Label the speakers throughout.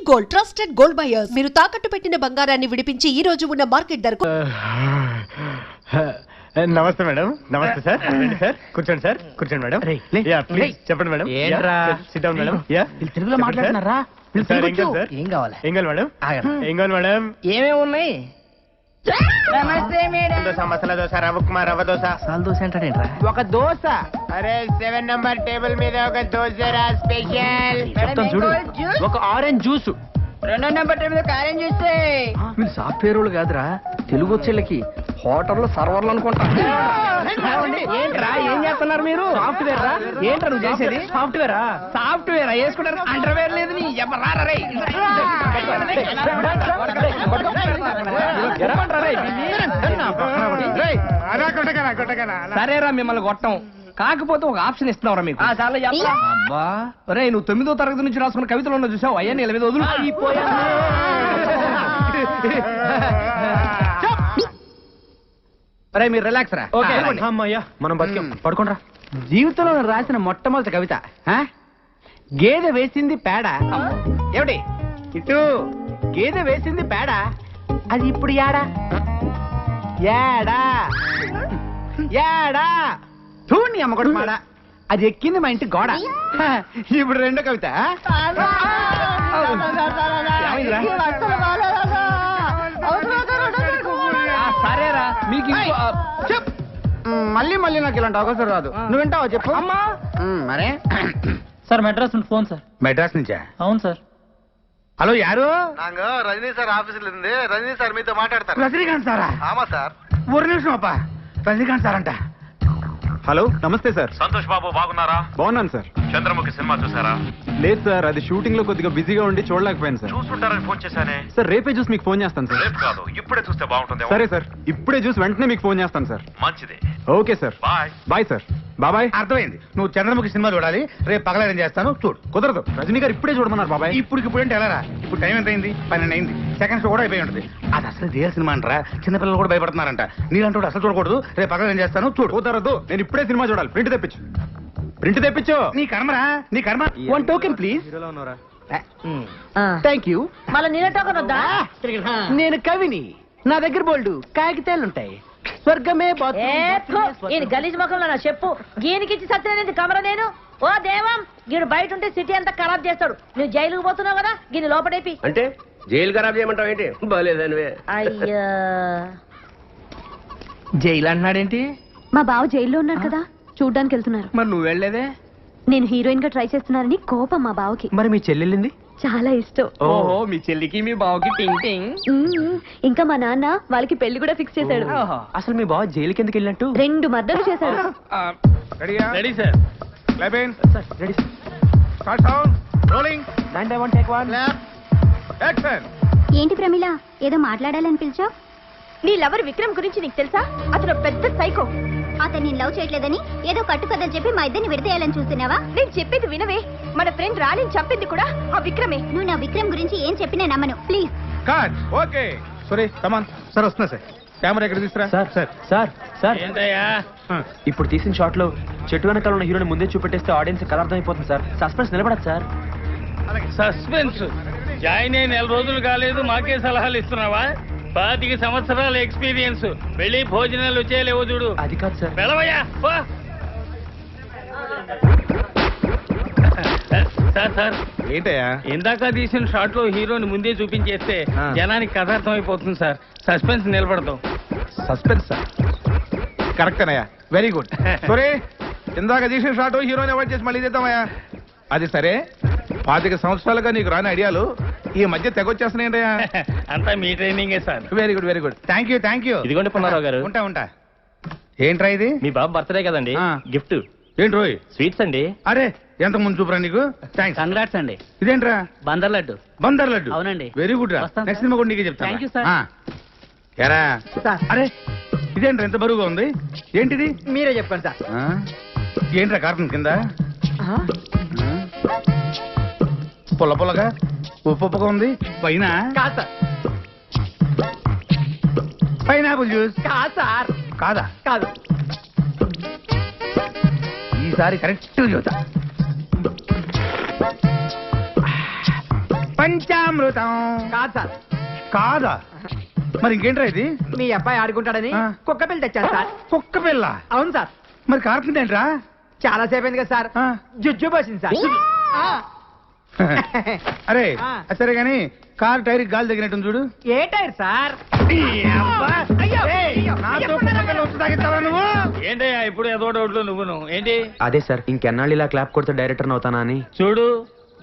Speaker 1: Gold trusted gold buyers. మీరు తాకట్టు పెట్టిన బంగారాన్ని విడిపించి ఈ రోజు ఉన్న మార్కెట్ ధరకు.
Speaker 2: నమస్తే మేడం. నమస్తే సార్. సార్ కూర్చోండి సార్. కూర్చోండి మేడం. ప్లీజ్ చెప్పండి మేడం. SIT down madam.
Speaker 3: తెలుగులో మాట్లాడుతున్నారా?
Speaker 2: ఏం కావాలి మేడం? ఏం కావాలి మేడం?
Speaker 3: ఏమేమి ఉన్నాయి?
Speaker 2: నమస్తే మేడం. దోశ, మసాలా దోశ, రవ్వ ఉప్మా, రవ్వ దోశ.
Speaker 3: మసాలా దోశ అంటాడేంట్రా? ఒక దోశ.
Speaker 2: అరే 7 నంబర్ టేబుల్ మీద ఒక దోశ రా స్పెషల్.
Speaker 3: చెప్తాను చూడు. ఒక ఆరెంజ్ జ్యూస్.
Speaker 4: 2 నంబర్ టేబుల్ ఒక ఆరెంజ్ జ్యూస్.
Speaker 3: మీరు సాఫ్ట్వేర్ వాళ్ళు కాదురా, తెలుగు వచ్చేళ్ళకి హోటల్లో సర్వర్లు అనుకుంటా. ఏంట్రా ఏం చేస్తున్నారు మీరు? సాఫ్ట్వేర్ రా. ఏంట్రా నువ్వు చేసేది? సాఫ్ట్వేరా? సాఫ్ట్వేరా వేసుకుంటారు. అండర్వేర్ లేదు నీ సరేరా, మిమ్మల్ని కొట్టం. కాకపోతే ఒక ఆప్షన్ ఇస్తున్నావురా మీకు. అబ్బా రే, నువ్వు 9వ తరగతి నుంచి రాసుకున్న కవితలు ఉన్న చూసావు. అయ్యా నీ మీద వదులు. రే మీరు రిలాక్స్ రా.
Speaker 2: మనం బతికాం. పడుకోండి రా.
Speaker 3: జీవితంలో రాసిన మొట్టమొదటి కవిత గేదె వేసింది పేడ. ఏమిటి ఇటు? గేదె వేసింది పేడ, అది ఇప్పుడు యాడా యాడా యాడా ధూని అమ్మగొడు మాడ, అది ఎక్కింది మా ఇంటి గోడ. ఇప్పుడు రెండో కవిత. సరేరా మీకు మళ్ళీ మళ్ళీ నాకు ఇలాంటి అవకాశం రాదు. నువ్వు వింటావా చెప్పు. మరే
Speaker 5: సార్ మెడ్రాస్ నుండి ఫోన్ సార్.
Speaker 3: మెడ్రాస్ నుంచా?
Speaker 5: అవును సార్.
Speaker 3: హలో యారు?
Speaker 6: நாங்க ரஜினி சார் ஆபீஸ்ல இருந்து ரஜினி சார் மீது மாட்டாడతారు.
Speaker 3: రజనీకాంత్ సారా?
Speaker 6: ஆமா சார்.
Speaker 3: ఒక నిమిషం అప్ప. రజనీకాంత్ సార్ అంట.
Speaker 7: హలో నమస్తే సార్.
Speaker 6: సంతోష్ బాబు బాగున్నారా?
Speaker 7: బాగున్నాను సార్.
Speaker 6: చంద్రముఖి సినిమా చూసారా?
Speaker 7: లేదు సార్, అది షూటింగ్ లో కొద్దిగా బిజీగా ఉండి చూడలేకపోయాను సార్.
Speaker 6: చూసుంటారని ఫోన్ చేశానే.
Speaker 7: సార్ రేపే చూసి మీకు ఫోన్ చేస్తాను సార్.
Speaker 6: రేపు కాదు, ఇప్పుడే చూస్తే బాగుంటుంది.
Speaker 7: సరే సార్, ఇప్పుడే చూసి వెంటనే మీకు ఫోన్ చేస్తాను సార్.
Speaker 6: మంచిది.
Speaker 7: Okay sir.
Speaker 6: Bye.
Speaker 7: Bye sir. బాబాయ్.
Speaker 3: అర్థమైంది. నువ్వు చంద్రముఖి సినిమా చూడాలి. రేపు పగలడం చేస్తాను చూడు.
Speaker 7: కుదరదు, రజనీ గారు ఇప్పుడే చూడమన్నారు బాబాయ్.
Speaker 3: ఇప్పుడు అంటే ఎలా రా? ఇప్పుడు టైం ఎంత అయింది? 12 అయింది. సెకండ్ షో కూడా అయిపోయి ఉంటుంది. అది అసలు రియల్ సినిమా అంటారా? చిన్నపిల్లలు కూడా భయపడుతున్నారంట. నీలంటూ అసలు చూడకూడదు. రేపు పగలడం చేస్తాను చూడు.
Speaker 7: కుదరదు, నేను ఇప్పుడే సినిమా చూడాలి. ప్రింట్ తెప్పించు. ప్రింట్ తెప్పించు.
Speaker 3: నీ కర్మరా, నీ కర్మ. 1 టోకెన్ ప్లీజ్. Thank you.
Speaker 4: మళ్ళీ నీళ్ళ టోకన్ వద్దా?
Speaker 3: నేను కవిని. నా దగ్గర బోల్డు కాగితాలుంటాయి. స్వర్గమే
Speaker 4: ఈయన గలీజ్ ముఖంలో నా చెప్పు గీనికిచ్చి సత్యనేది కమర నేను. ఓ దేవం, గీడు బయట ఉంటే సిటీ అంతా ఖరాబ్ చేస్తాడు. నువ్వు జైలుకు పోతున్నావు కదా, గీని లోపడేపి.
Speaker 8: అంటే జైలు ఖరాబ్ చేయమంటావు ఏంటి? బాలేదనివే.
Speaker 4: అయ్యా
Speaker 3: జైలు అంటున్నాడేంటి?
Speaker 9: మా బావ జైల్లో ఉన్నారు కదా, చూడ్డానికి వెళ్తున్నారు.
Speaker 3: మరి నువ్వు వెళ్ళలేదే?
Speaker 9: నేను హీరోయిన్ గా ట్రై చేస్తున్నానని కోపం మా బావకి.
Speaker 3: మరి మీ చెల్లెళ్ళింది?
Speaker 9: చాలా ఇష్టం.
Speaker 3: ఓహో, మీ చెల్లికి మీ బావకి టింగ్ టింగ్.
Speaker 9: ఇంకా మా నాన్న వాళ్ళకి పెళ్లి కూడా ఫిక్స్ చేశాడు.
Speaker 3: అసలు మీ బావ జైలుకి ఎందుకు వెళ్ళినట్టు?
Speaker 9: 2 మర్డర్లు చేశాడు.
Speaker 3: Ready sir.
Speaker 7: Ready.
Speaker 3: Start sound rolling. 9 take 1 action.
Speaker 9: ఏంటి ప్రమిళ, ఏదో మాట్లాడాలని పిలిచావు?
Speaker 4: నీ లవర్ విక్రమ్ గురించి నీకు తెలుసా? అతను పెద్ద సైకో.
Speaker 9: అతను నేను లవ్ చేయట్లేదని ఏదో కట్టుకథని చెప్పి మా ఇద్దరిని విడతేయాలని చూస్తున్నావా?
Speaker 4: నేను చెప్పేది వినవే. మన ఫ్రెండ్ రాలిని చంపింది కూడా ఆ విక్రమే.
Speaker 9: నువ్వు నా విక్రమ్ గురించి ఏం చెప్పినా నమ్మను. Please
Speaker 3: cut. ఓకే సరే కమాన్. సార్ వస్తున్నా సార్. కెమెరా ఎక్కడ తీసుకురా.
Speaker 5: సార్ సార్ సార్ సార్ ఏంటయ్యా? ఇప్పుడు తీసిన షాట్ లో చెట్టు వెనకాల ఉన్న హీరోని ముందే చూపెట్టేస్తే ఆడియన్స్ కలర్ అర్థమైపోతుంది సార్. సస్పెన్స్ నిలబడదు సార్.
Speaker 10: సస్పెన్స్ జాయిన్ అయి 4 రోజులు కాలేదు, మాకే సలహాలు ఇస్తున్నావా? 25 సంవత్సరాల ఎక్స్పీరియన్స్. వెళ్ళి భోజనాలు వచ్చేలేవో చూడు.
Speaker 5: అది కాదు సార్.
Speaker 10: వెళ్ళవయ్యా. సార్ సార్
Speaker 3: ఏంటయ్యా?
Speaker 10: ఇందాక తీసిన షాట్ లో హీరోని ముందే చూపించేస్తే జనానికి కథ అర్థమైపోతుంది సార్. సస్పెన్స్ నిలబడతాం.
Speaker 3: Suspense sir. కరెక్టేనయ్యా, వెరీ గుడ్. సరే ఇందాక తీసిన షాట్ హీరోని అవాయిడ్ చేసి మళ్ళీ చేద్దామయ్యా. అది సరే, 25 సంవత్సరాలుగా నీకు రాని ఐడియాలు ఈ మధ్య తెగొచ్చేస్తున్నాయంటయ్యా.
Speaker 10: అంతా మీ ట్రైనింగే sir.
Speaker 3: Very good very good. Thank you.
Speaker 10: ఇదిగోండి పుల్లారావు గారు.
Speaker 3: ఉంటా. ఏంట్రా ఇది?
Speaker 10: మీ బాబు బర్త్డే కదండి, గిఫ్ట్.
Speaker 3: ఏంటి రోయ్?
Speaker 10: స్వీట్స్ అండి.
Speaker 3: అరే ఎంత ముందు చూపురా నీకు. థ్యాంక్స్.
Speaker 5: కంగ్రాట్స్ అండి.
Speaker 3: ఇదేంట్రా?
Speaker 5: బందర్ లడ్డు.
Speaker 3: బందర్ లడ్డు.
Speaker 5: అవునండి.
Speaker 3: వెరీ గుడ్ రా.
Speaker 5: వస్తాను
Speaker 3: నెక్స్ట్ సినిమా కూడా నీకే చెప్తాను.
Speaker 5: Thank you sir.
Speaker 3: ఎరా అరే ఇదేంట్రా ఎంత బరువుగా ఉంది? ఏంటిది?
Speaker 4: మీరే చెప్పండి సార్.
Speaker 3: ఏంట్రా కార్టూన్ కింద పుల్ల పుల్లగా ఉప్పుగా ఉంది? పైన పైనాపిల్ జ్యూస్ కాదా?
Speaker 4: కాదు.
Speaker 3: ఈసారి కరెక్ట్ చూద్దా. పంచామృతం
Speaker 11: కాదు సార్.
Speaker 3: కాదా మరి ఇంకేంట్రా ఇది?
Speaker 11: మీ అబ్బాయి ఆడుకుంటాడని
Speaker 3: ఆ.
Speaker 11: కుక్క పిల్ల తెచ్చాను సార్.
Speaker 3: కుక్క పిల్ల?
Speaker 11: అవును సార్.
Speaker 3: మరి కారుతుందేంట్రా?
Speaker 11: చాలా సేపు అయింది కదా సార్.
Speaker 3: ఆ.
Speaker 11: జుజ్జు పోసింది సార్. ఆ.
Speaker 3: అరే
Speaker 11: ఆ.
Speaker 3: సరే గాని కారు టైర్ గాలి తగినట్టు చూడు.
Speaker 11: ఏ టైర్ సార్?
Speaker 3: నాతో కుక్క పిల్ల వచ్చి తాగిస్తావా నువ్వు?
Speaker 10: ఏంటయ్యా ఇప్పుడు ఏదో డౌట్లు నువ్వును ఏంటి
Speaker 5: అదే సార్ ఇంకెన్నాళ్ళు ఇలా క్లాప్ కొడితే డైరెక్టర్ అవుతానా అని.
Speaker 10: చూడు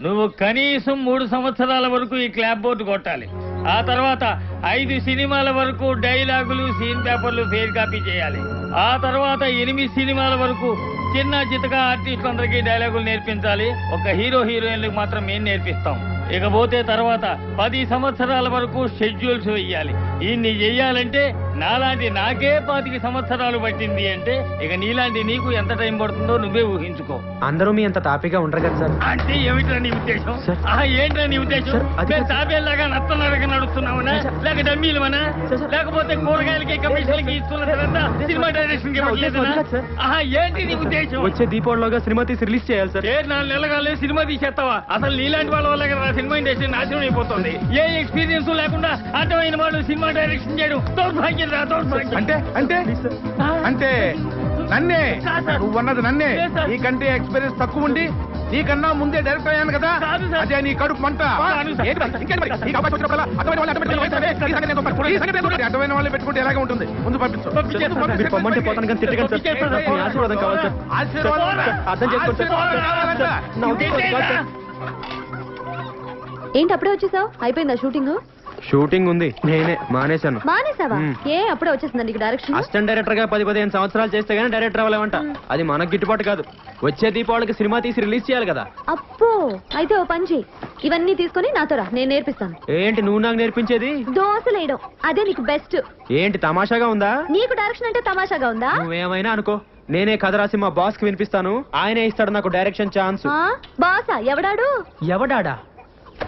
Speaker 10: నువ్వు కనీసం 3 సంవత్సరాల వరకు ఈ క్లాప్ బోర్డు కొట్టాలి. ఆ తర్వాత 5 సినిమాల వరకు డైలాగులు సీన్ పేపర్లు ఫెయిర్ కాపీ చేయాలి. ఆ తర్వాత 8 సినిమాల వరకు చిన్న చితక ఆర్టిస్టులందరికీ డైలాగులు నేర్పించాలి. ఒక హీరో హీరోయిన్లకు మాత్రం మేము నేర్పిస్తాం. ఇకపోతే తర్వాత 10 సంవత్సరాల వరకు షెడ్యూల్స్ వెయ్యాలి. ఇన్ని చెయ్యాలంటే నాలాంటి నాకే 25 సంవత్సరాలు పట్టింది అంటే ఇక నీలాంటి నీకు ఎంత టైం పడుతుందో నువ్వే ఊహించుకో.
Speaker 5: అందరూ మీ అంత తాపిగా ఉండరు కదా సార్.
Speaker 10: అంటే ఏమిట్రా నీ ఉద్దేశం?
Speaker 5: సార్.
Speaker 10: ఏంట్రా నీ ఉద్దేశం?
Speaker 5: సార్, అది
Speaker 10: మేము
Speaker 5: కాదు.
Speaker 10: తాబేలాగా నత్తనడక నడుస్తున్నామనా, లేక డమ్మీలమనా, లేకపోతే కూరగాయలకి కమిషన్లకి ఇస్తున్న సినిమా డైరెక్షన్ కి ఇవ్వట్లేదనా? ఏంటి నీ ఉద్దేశం?
Speaker 5: వచ్చే దీపావళిలోగా సినిమా తీసి రిలీజ్ చేయాలి సార్.
Speaker 10: 4 నెలలుగానే సినిమా తీసేస్తావా? అసలు నీలాంటి వాళ్ళ వల్ల కదా సినిమా ఇండస్ట్రీ నాశనం అయిపోతుంది. ఏ ఎక్స్పీరియన్స్ లేకుండా అర్థమైన వాళ్ళు సినిమా డైరెక్షన్ చేయడం దౌర్భాగ్యం రా, దౌర్భాగ్యం.
Speaker 3: అంటే అంటే అంటే నన్నే నువ్వన్నది నన్నే. నీకంటే ఎక్స్పీరియన్స్ తక్కువ ఉండి నీకన్నా ముందే డైరెక్ట్ అయ్యాను కదా, అదే నీ కడుపు మంట. అడ్డమైన వాళ్ళు పెట్టుకుంటే ఎలాగే ఉంటుంది. ముందు పంపించు.
Speaker 5: మీరు పొమ్మంటే పోతాను కానీ తిట్టకండి సార్. మీ ఆశీర్వాదం కావాలి సార్. అర్థం చేసుకోండి సార్. నా ఉద్దేశం కాదు సార్.
Speaker 9: ఏంటి అప్పుడే వచ్చేసావు? అయిపోయిందా షూటింగ్?
Speaker 5: షూటింగ్ ఉంది, నేనే మానేశాను.
Speaker 9: మానేసావా? ఏ అప్పుడే వచ్చేసిందా నీకు డైరెక్షన్?
Speaker 5: అసిస్టెంట్ డైరెక్టర్ గా 10-15 సంవత్సరాలు చేస్తే గానీ డైరెక్టర్ అవ్వలేమంట. అది మనకు గిట్టుబాటు కాదు. వచ్చే దీపావళికి సినిమా తీసి రిలీజ్ చేయాలి కదా.
Speaker 9: అప్పో అయితే ఓ పని చెయ్యి, ఇవన్నీ తీసుకొని నాతో రా, నేను నేర్పిస్తాను.
Speaker 5: ఏంటి నువ్వు నాకు నేర్పించేది?
Speaker 9: దోశలు వేయడం, అదే నీకు బెస్ట్.
Speaker 5: ఏంటి తమాషాగా ఉందా?
Speaker 9: నీకు డైరెక్షన్ అంటే తమాషాగా ఉందా?
Speaker 5: నువ్వేమైనా అనుకో, నేనే కథ రాసి మా బాస్ కి వినిపిస్తాను. ఆయనే ఇస్తాడు నాకు డైరెక్షన్ ఛాన్స్.
Speaker 9: బాసా? ఎవడాడు?
Speaker 5: ఎవడాడా?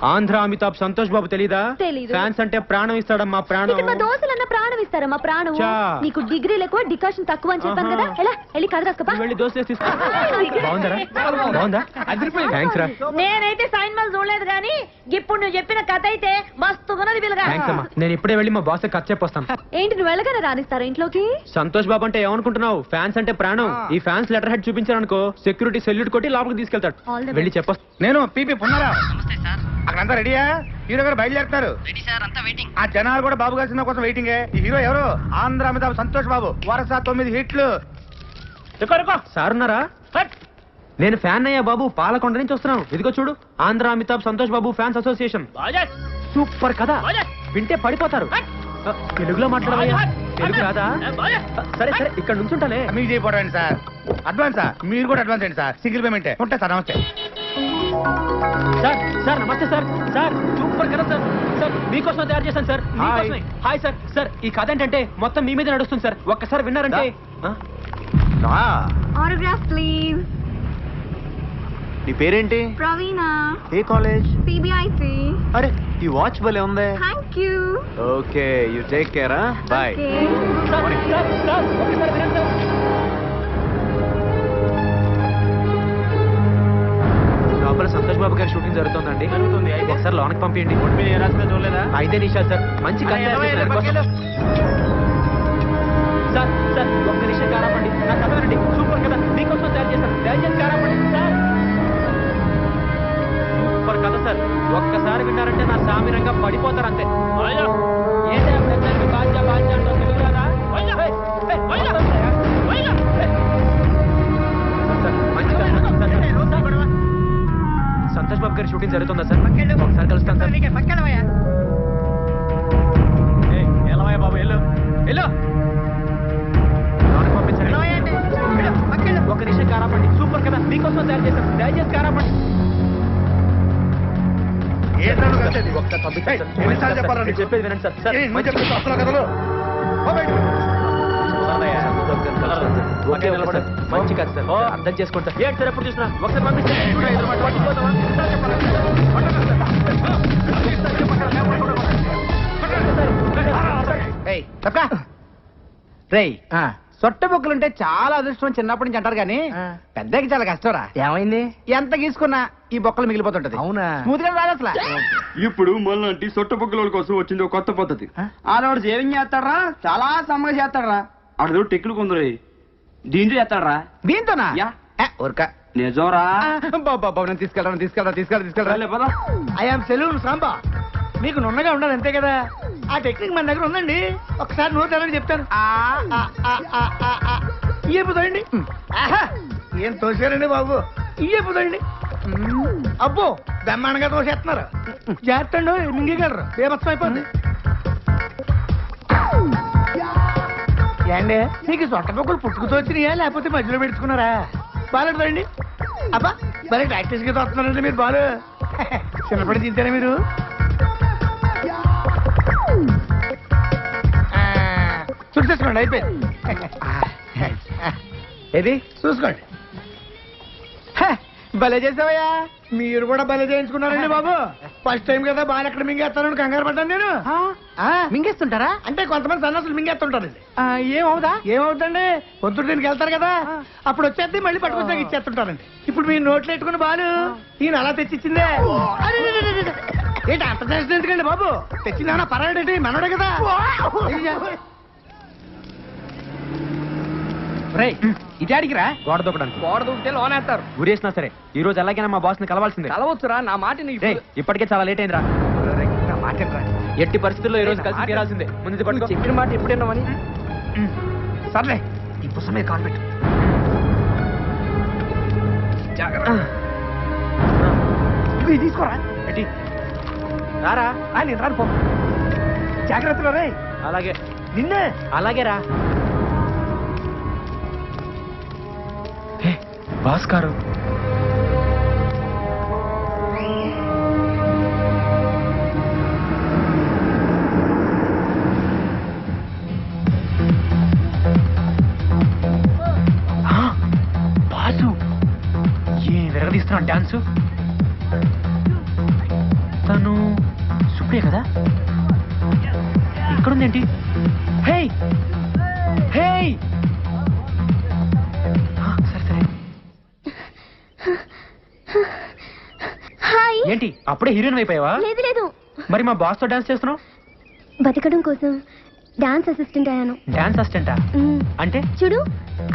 Speaker 5: ఆంధ్ర అమితాబ్ సంతోష్ బాబు తెలీదా?
Speaker 9: తెలీదు.
Speaker 5: ఫ్యాన్స్ అంటే ప్రాణం ఇస్తాడమ్మా, ప్రాణం.
Speaker 9: ఇక్కడ మా దోశలన్న ప్రాణం ఇస్తారమ్మా, ప్రాణం.
Speaker 5: చా.
Speaker 9: నీకు డిగ్రీలు ఎక్కువ, డికాషన్ తక్కువ అని చెప్పాను కదా. ఎలా వెళ్ళి కథ రాసుకోపా.
Speaker 5: వెళ్ళి దోశ తీసుకో. బాగుందరా? బాగుందా? థ్యాంక్స్ రా.
Speaker 4: నేనైతే సైన్మాలు చూడలేదు కానీ ఇప్పుడు నువ్వు చెప్పిన కథ అయితే మస్తున్నది పిల్లగా.
Speaker 5: థ్యాంక్స్ అమ్మా. నేను ఇప్పుడే వెళ్ళి మా బాస్ కథ చెప్పొస్తాను.
Speaker 9: ఏంటి నువ్వు వెళ్ళగానే రానిస్తారా ఇంట్లోకి?
Speaker 5: సంతోష్ బాబు అంటే ఏమనుకుంటున్నావు? ఫ్యాన్స్ అంటే ప్రాణం. ఈ ఫ్యాన్స్ లెటర్ హెడ్ చూపించారనుకో సెక్యూరిటీ సెల్యూట్ కొట్టి లోపలికి తీసుకెళ్తాడు.
Speaker 9: All the
Speaker 5: వెళ్ళి చెప్పొస్తా.
Speaker 3: నేను పీపీ పున్నారా? అక్కడంతా రెడీయా? హీరో గారు బయలుదేరుతారు. ఆ జనాలు కూడా బాబు గారి సినిమా కోసం వెయిటింగ్. ఈ హీరో ఎవరు? ఆంధ్ర అమితాబ్ సంతోష్ బాబు. వరుస 9 హిట్లు.
Speaker 5: సార్ ఉన్నారా? నేను ఫ్యాన్ అయ్యా బాబు, పాలకొండ నుంచి వస్తున్నాను. ఇదిగో చూడు, Andhra Amitabh Santosh Babu fans association. Super కదా, వింటే పడిపోతారు. తెలుగులో మాట్లాడవయ్యా. తెలుగు రాదా? సరే సరే ఇక్కడ నుంచి ఉంటానే.
Speaker 3: మీకు చేయకపోవడం సార్. అడ్వాన్సా? మీరు కూడా అడ్వాన్స్ ఏంటి సార్? సింగిల్ పేమెంటే ఉంటా సార్. నమస్తే
Speaker 5: సార్. సార్ నమస్తే సార్. సార్ సూపర్ కదా సార్. సార్ మీకోసం తయారు చేశాను సార్. మీకోసమే. Hi sir. సార్ ఈ కథ ఏంటంటే మొత్తం మీ మీద నడుస్తుంది సార్. ఒక్కసారి విన్నారంటే.
Speaker 9: Autograph please.
Speaker 2: నీ పేరేంటి?
Speaker 9: ప్రవీణ.
Speaker 2: ఏ కాలేజ్?
Speaker 9: సిబిఐసి.
Speaker 2: అరే ఈ వాచ్ భలే ఉంది.
Speaker 9: Thank you.
Speaker 2: Okay you take care. Bye.
Speaker 5: Sir sir sir ఒక్కసారి వినండి సార్. లోపల సంతోష్ బాబు గారి షూటింగ్ జరుగుతుందండి. ఒకసారి లోనకి పంపించండి. 5 నిమిషాలు సార్. మంచి కథ తయారు చేశారు. సార్ సార్ ఒక్క నిమిషం కారాపండి. నా కథ వినండి. సూపర్ కదా, మీకోసం తయారు చేశాను. దయచేసి కారాపండి సార్. సూపర్ కథ సార్. ఒక్కసారి విన్నారంటే నా సామిరంగా పడిపోతారు అంతే. ఏంటి బాధ్య బాధ్య అంటూ తెలుగు రాదా? సంతోష్ బాబు గారి షూటింగ్ జరుగుతుందా సార్? ఒకసారి కలుస్తాను సార్. ఎలా బాబు వెళ్ళు వెళ్ళు. పంపించండి. ఒక నిమిషం కారాపండి. సూపర్ కదా, మీకోసం తయారు చేశాను. దయచేసి కారాపండి. ఒకసారి పంపించండి సార్. చెప్పేది వినండి సార్. Sir okay sir. మంచి కాదు సార్. అర్థం చేసుకోండి సార్. ఏంటి సార్ ఎప్పుడు చూసినా ఒకసారి పంపించండి.
Speaker 3: సొట్ట బొక్కులుంటే చాలా అదృష్టం చిన్నప్పటి నుంచి అంటారు కానీ పెద్దకి చాలా కష్టంరా. ఏమైంది? ఎంత గీసుకున్నా ఈ బొక్కలు మిగిలిపోతుంటది. అవునా? స్మూత్ గా రాదు అసలు.
Speaker 7: ఇప్పుడు మళ్ళీ సొట్ట బొక్కల కోసం వచ్చింది ఒక కొత్త పద్ధతి. ఆడవాడు సేవింగ్ చేస్తాడరా, చాలా సమ్మగా చేస్తాడరా. ఆడదు టెక్లు కొందరు దీంతో చేస్తాడరా.
Speaker 3: దీంతోనా? ఊరక
Speaker 7: నిజంరా.
Speaker 3: తీసుకెళ్ళరా.
Speaker 11: I'm saloon Samba. మీకు నున్నగా ఉండాలి అంతే కదా. ఆ టెక్నిక్ మన దగ్గర ఉందండి. ఒకసారి నోరు తెరని చెప్తాను. ఇయ్యపోతాయండి. ఏం తోసారండి బాబు. ఇయ్యపోతాయండి. అబ్బో బ్రహ్మాండంగా తోసేస్తున్నారు. చేస్తండు మింగగలరు. బేమత్సం అయిపోద్ది. ఏండి మీకు సొట్ట పొక్కులు పుట్టుకుతో వచ్చినాయా లేకపోతే మధ్యలో పెట్టుకున్నారా? బాగాలేదండి. అబ్బా మరి ప్రాక్టీస్ గా తోస్తున్నారండి మీరు. బాలు చిన్నప్పటి తింటారా మీరు? చూసేసుకోండి అయిపోయింది.
Speaker 3: ఏది
Speaker 11: చూసుకోండి.
Speaker 3: భలే చేసావయ్యా.
Speaker 11: మీరు కూడా భలే చేయించుకున్నారండి బాబు. ఫస్ట్ టైం కదా బాగా ఎక్కడ మింగేస్తానని కంగారు పడ్డాను నేను.
Speaker 3: మింగేస్తుంటారా?
Speaker 11: అంటే కొంతమంది సన్నాసులు మింగేస్తుంటారండి.
Speaker 3: ఏమవుదా?
Speaker 11: ఏమవుతండి పొద్దుట దీనికి వెళ్తారు కదా అప్పుడు వచ్చేది మళ్ళీ పట్టుకొచ్చాక ఇచ్చేస్తుంటారండి. ఇప్పుడు మీరు నోట్లు పెట్టుకుని బాలు ఈయన అలా తెచ్చిచ్చిందే. ఏంటి అంత చేసిన ఎందుకండి బాబు? తెచ్చిందా పర్వాలేంటి మనోడే కదా.
Speaker 3: ఇది అడిగిరా
Speaker 5: గోడ దూకడానికి.
Speaker 3: గోడ దూకితే లోనేస్తారు.
Speaker 5: ఊరేసినా సరే ఈ రోజు ఎలాగైనా మా బాస్ ని కలవాల్సిందే.
Speaker 3: కలవచ్చురా, నా మాట
Speaker 5: ఇప్పటికే చాలా లేట్ అయిందిరా.
Speaker 3: నా మాట
Speaker 5: ఎట్టి పరిస్థితుల్లో ఈ రోజు కలిసి తీరాల్సిందే. ముందు పట్టుకో.
Speaker 3: చెప్పిన మాట ఎప్పుడేనామని. సర్లే ఈ పుస్తమే కాల్ పెట్టు. ఇది తీసుకోరా.
Speaker 5: ఎట్టి రారా.
Speaker 3: నేను రాను పో. జాగ్రత్తలో రే.
Speaker 5: అలాగే
Speaker 3: నిన్నే.
Speaker 5: అలాగే రా. భాస్కరు బాసు ఏ విరగదీస్తున్నాడు డాన్సు. తను సుప్రియ కదా. ఇక్కడుందేంటి? హే హే ఏంటి అప్పుడే హీరోయిన్ అయిపోయావా?
Speaker 9: లేదు లేదు.
Speaker 5: మరి మా బాస్ తో డాన్స్ చేస్తున్నావు?
Speaker 9: బతకడం కోసం డాన్స్ అసిస్టెంట్ అయ్యాను.
Speaker 5: డాన్స్ అసిస్టెంటా? అంటే
Speaker 9: చూడు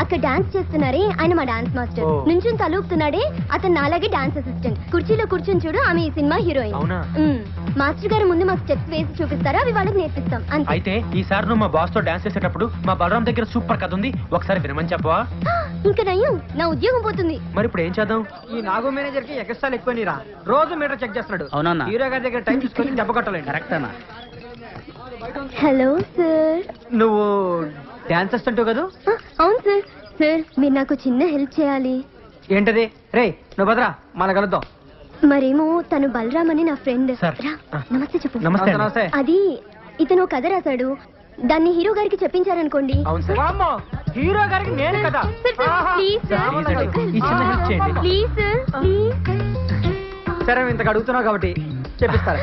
Speaker 9: అక్కడ డాన్స్ చేస్తున్నారే ఆయన మా డాన్స్ మాస్టర్. నుంచుని తలూపుతున్నాడే అతను నాలాగే డాన్స్ అసిస్టెంట్. కుర్చీలో కూర్చుని చూడు ఆమె ఈ సినిమా హీరోయిన్.
Speaker 5: అవునా?
Speaker 9: మాస్టర్ గారు ముందు మాకు స్టెప్స్ వేసి చూపిస్తారా అవి వాళ్ళకి నేర్పిస్తాం అంతే.
Speaker 5: అయితే ఈసారి నువ్వు మా బాస్ తో డాన్స్ చేసేటప్పుడు మా బలరాం దగ్గర సూపర్ కథ ఉంది, ఒకసారి వినమని చెప్పవా?
Speaker 9: ఇంకా నయ్యం నా ఉద్యోగం పోతుంది.
Speaker 5: మరి ఇప్పుడు ఏం చేద్దాం?
Speaker 3: ఈ నాగో మేనేజర్ కి ఎక్స్ట్రాలు ఎక్కువ నీరా. రోజు మీటర్ చెక్ చేస్తున్నాడు. అవునా? హీరో గారి దగ్గర టైం చూసుకొని దెబ్బ కొట్టాలండి. కరెక్ట్ అన్నా.
Speaker 9: Hello sir.
Speaker 3: నువ్వు డాన్స్ అసిస్టెంట్ కదా?
Speaker 9: అవును సార్. సార్ మీరు నాకు చిన్న హెల్ప్ చేయాలి.
Speaker 3: ఏంటది? రే నువ్వు భద్రా మన కలుద్దాం.
Speaker 9: మరేమో తను బలరామ్ అని నా ఫ్రెండ్. నమస్తే చెప్పు.
Speaker 3: నమస్తే.
Speaker 9: అది ఇతను కథ రాశాడు. దాన్ని హీరో గారికి చెప్పించారనుకోండి.
Speaker 3: అవును సార్. హీరో గారికి నేను కదా.
Speaker 9: Please sir.
Speaker 3: సరే ఇంతకు అడుగుతున్నావు కాబట్టి చెప్పిస్తారా?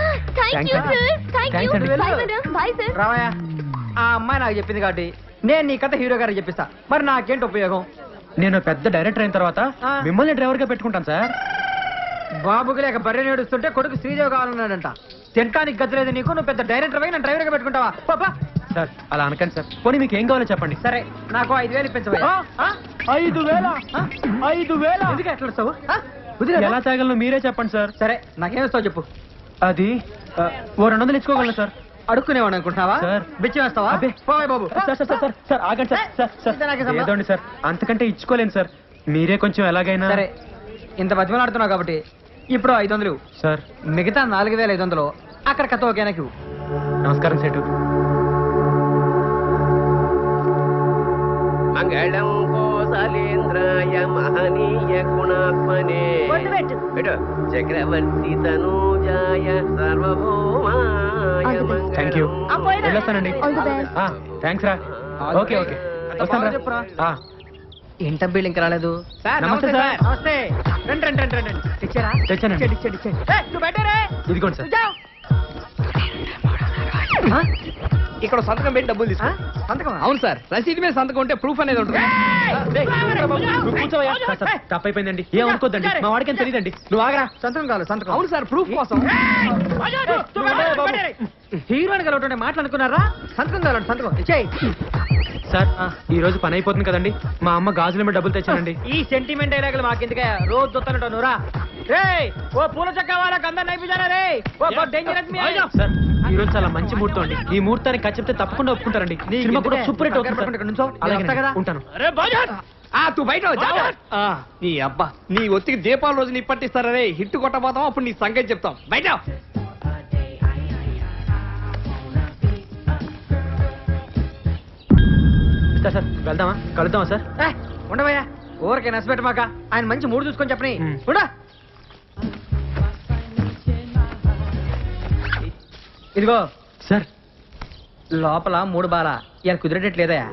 Speaker 3: రావయ్యా. ఆ అమ్మాయి నాకు చెప్పింది కాబట్టి నేను నీ కథ హీరో గారికి చెప్పిస్తా. మరి నాకేంటి ఉపయోగం?
Speaker 5: నేను పెద్ద డైరెక్టర్ అయిన తర్వాత మిమ్మల్ని డ్రైవర్ గా పెట్టుకుంటాను సార్.
Speaker 3: బాబుకి లేక బర్రె నేడుస్తుంటే కొడుకు శ్రీదేవి కావాలన్నాడంట. తింటానికి గతిలేదు నీకు. నువ్వు పెద్ద డైరెక్టర్ అయి నన్ను డ్రైవర్ గా పెట్టుకుంటావా? పాపా
Speaker 5: సార్ అలా అనకండి సార్. పోనీ మీకు ఏం కావాలో చెప్పండి.
Speaker 3: సరే నాకు 5,000 ఇప్పించవా? 5,000 ఎందుకు ఎట్లా వస్తావు?
Speaker 5: ఎలా తాగలను మీరే చెప్పండి సార్.
Speaker 3: సరే నాకేమిస్తావు చెప్పు.
Speaker 5: అది ఓ 200 ఇచ్చుకోగలను సార్.
Speaker 3: అడుక్కునేవాడు అనుకుంటున్నావా?
Speaker 5: సార్
Speaker 3: బిచ్చి వేస్తావా? బాబు
Speaker 5: సార్ ఆగండి సార్. ఏదోండి సార్ అంతకంటే ఇచ్చుకోలేను సార్. మీరే కొంచెం ఎలాగైనా.
Speaker 3: సరే ఇంత బతిమలు ఆడుతున్నావు కాబట్టి ఇప్పుడు 500
Speaker 5: సార్.
Speaker 3: మిగతా 4,500 అక్కడ కథ ఓకేనాకి.
Speaker 5: నమస్కారం సేటు.
Speaker 8: మంగళం కోసలేంద్రాయ మహనీయ గుణాత్మనే చక్రవర్తి తనూజాయ సార్వభౌమాయ
Speaker 5: థ్యాంక్ యూ. వెళ్ళొస్తానండి. థ్యాంక్స్ రా. ఓకే ఓకే వస్తాను రా.
Speaker 3: ఏంట బిల్ ఇంకా రాలేదు.
Speaker 5: నమస్తే సార్.
Speaker 3: నమస్తే. రండి. తెచ్చారా?
Speaker 5: తెచ్చానండి.
Speaker 3: నువ్వు బయటరే.
Speaker 5: ఇదిగోండి సార్.
Speaker 3: ఇక్కడ సంతకం పెట్టి డబ్బులు తీసుకో. సంతకం? అవును సార్, రసీదు మీద సంతకం ఉంటే ప్రూఫ్ అనేది ఉంటుంది.
Speaker 5: తప్పైపోయిందండి, ఏం అనుకోద్దండి, మా వాడికి తెలియదండి. నువ్వు ఆగరా. సంతకం కావాలి, సంతకం.
Speaker 3: అవును సార్, ప్రూఫ్ కోసం.
Speaker 5: హీరోయిన్ కలవటంటే మాట్లాడుకున్నారా? సంతకం కావాలండి, సంతకం ఇచ్చేయి. సార్ ఈ రోజు పని అయిపోతుంది కదండి, మా అమ్మ గాజుల మీద డబ్బులు తెచ్చానండి.
Speaker 3: ఈ సెంటిమెంట్ డైలాగులు మాకెందుకే, రోజు చూస్తానంటావు నువ్వురా. ఓ పూల చక్క వాళ్ళకి అందరిని అయిపోయారా రే.
Speaker 5: సార్ ఈ రోజు చాలా మంచి ముహూర్తం అండి, ఈ ముహూర్తానికి ఖర్చు చెప్తే తప్పకుండా ఒప్పుకుంటారండి. సినిమా కూడా సూపర్ హిట్ అవుతుంది. అలాగే ఉంటాను.
Speaker 3: తూ బయట నీ అబ్బా, నీ ఒత్తికి దీపాల రోజు నీ పట్టిస్తారా రే. హిట్ కొట్టబోతాం, అప్పుడు నీ సంగతి చెప్తాం. బయట
Speaker 5: సార్ వెళ్దామా, కలుద్దామా సార్?
Speaker 3: ఉండవయ్యా, ఊరికే నచ్చబెట్టమాక. ఆయన మంచి మూడు చూసుకొని చెప్పని ఉండా. ఇదిగో
Speaker 5: సార్,
Speaker 3: లోపల 3 బాల ఇలా కుదిరేటట్లేదయా.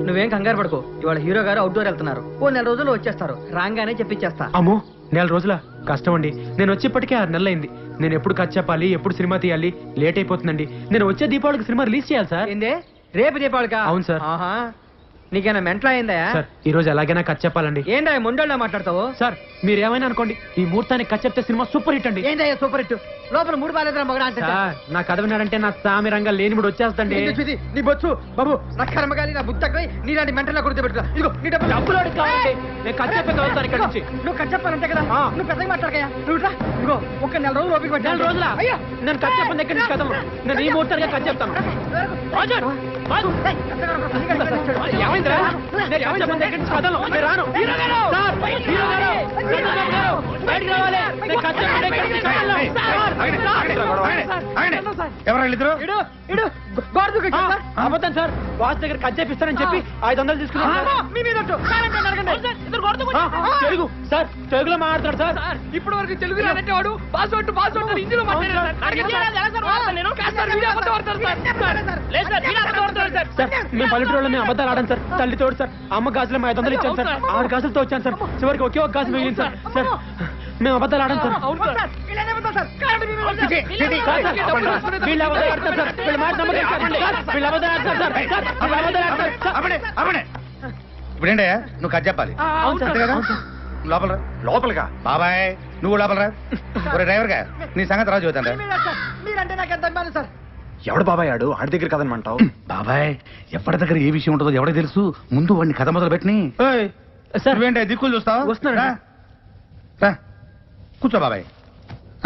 Speaker 3: నువ్వేం కంగారు పడుకో, ఇవాళ హీరో గారు అవుట్డోర్ వెళ్తున్నారు, ఓ 4 రోజుల్లో వచ్చేస్తారు. రాగానే చెప్పిచ్చేస్తా.
Speaker 5: అమ్మో 4 రోజుల కష్టం అండి, నేను వచ్చేప్పటికే 6 నెలలు అయింది. నేను ఎప్పుడు ఖర్చు చెప్పాలి, ఎప్పుడు సినిమా తీయాలి, లేట్ అయిపోతుందండి. నేను వచ్చే దీపావళికి సినిమా రిలీజ్ చేయాలి సార్.
Speaker 3: ఏందే రేపు దీపావళికా?
Speaker 5: అవును సార్.
Speaker 3: నీకేనా మెంటలా అయిందా?
Speaker 5: సార్ ఈ రోజు ఎలాగైనా ఖర్చు చెప్పాలండి.
Speaker 3: ఏందా మొండోళ్ళ మాట్లాడతావు?
Speaker 5: సార్ మీరు ఏమైనా అనుకోండి, ఈ ముహూర్తానికి ఖర్చు చెప్తే సినిమా సూపర్ హిట్ అండి.
Speaker 3: ఏందయ్యా సూపర్ హిట్? లోపల 3 బాలేదా మగడా అంటే
Speaker 5: నా కథ విన్నాడంటే నా సామిరంగా లేని కూడా వచ్చేస్తండి.
Speaker 3: నీ బొచ్చు బాబు, నా కర్మగాలి, నా బుద్ధి నీలాంటి మెంటల్లా గుర్తుపెట్టుకో. ఇదిగో నీ డబ్బులు
Speaker 5: కావాలి, నేను ఖర్చు చెప్పే కలుగుతాను ఇక్కడ నుంచి.
Speaker 3: నువ్వు ఖర్చు చెప్పాలంటే కదా, నువ్వు పెద్దగా మాట్లాడకయా. నువ్వు ఇదిగో ఒక 4 రోజులు ఓపిక పట్టి.
Speaker 5: 4 రోజుల నేను ఖర్చు చెప్పండి ఎక్కడి నుంచి కథలు. నేను ఈ ముహూర్తానికి ఖర్చు చెప్తాను. ఏమైందిరా? చెప్పండి ఎక్కడి నుంచి కథలు. నేను రాను.
Speaker 2: ఎవరు
Speaker 5: అబద్ధం సార్, బాస్ దగ్గర ఖర్చు చేపిస్తానని చెప్పి 500 తీసుకున్నాను. తెలుగు సార్, తెలుగులో మాట్లాడతాడు సార్.
Speaker 3: ఇప్పుడు వరకు తెలుగు రానంటే వాడు పాస్వర్డ్ హిందీలో
Speaker 5: మేము పల్లెటూరులో మేము అబద్ధాలు ఆడాను సార్. తల్లి తోడు సార్, అమ్మ గాజులు 500 ఇచ్చాను సార్. 6 గాజులతో వచ్చాను సార్. చివరికి ఒకే ఒక గాజు మిగిలింది సార్. సార్ మేము అబద్ధాలు ఆడాను సార్. వీళ్ళు అబద్ధాలు ఆడతారు సార్. వీళ్ళు మాట నమ్మకం సార్. వీళ్ళు అబద్ధాలు ఆడతారు సార్. వీళ్ళు అబద్ధాలు ఆడతారు.
Speaker 2: ఇప్పుడేంటయ్యా నువ్వు ఖర్చు చెప్పాలి అంతే కదా? లోపల
Speaker 6: లోపలిగా
Speaker 2: బాబాయ్, నువ్వు లోపలరా. ఒరే డ్రైవర్ గా నీ సంగతి రాజు చూద్దాం.
Speaker 3: మీరంటే నాకు ఎంత అభిమానం సార్.
Speaker 6: ఎవడు బాబాయ్ ఆడు ఆడి దగ్గర కదనమంటావు?
Speaker 2: బాబాయ్ ఎవరి దగ్గర ఏ విషయం ఉంటుందో ఎవరికి తెలుసు, ముందు వాడిని కథ మొదలు పెట్టిని.
Speaker 5: సార్
Speaker 2: నువ్వేంటే దిక్కులు చూస్తావు?
Speaker 5: వస్తున్నారా?
Speaker 2: కూర్చో బాబాయ్,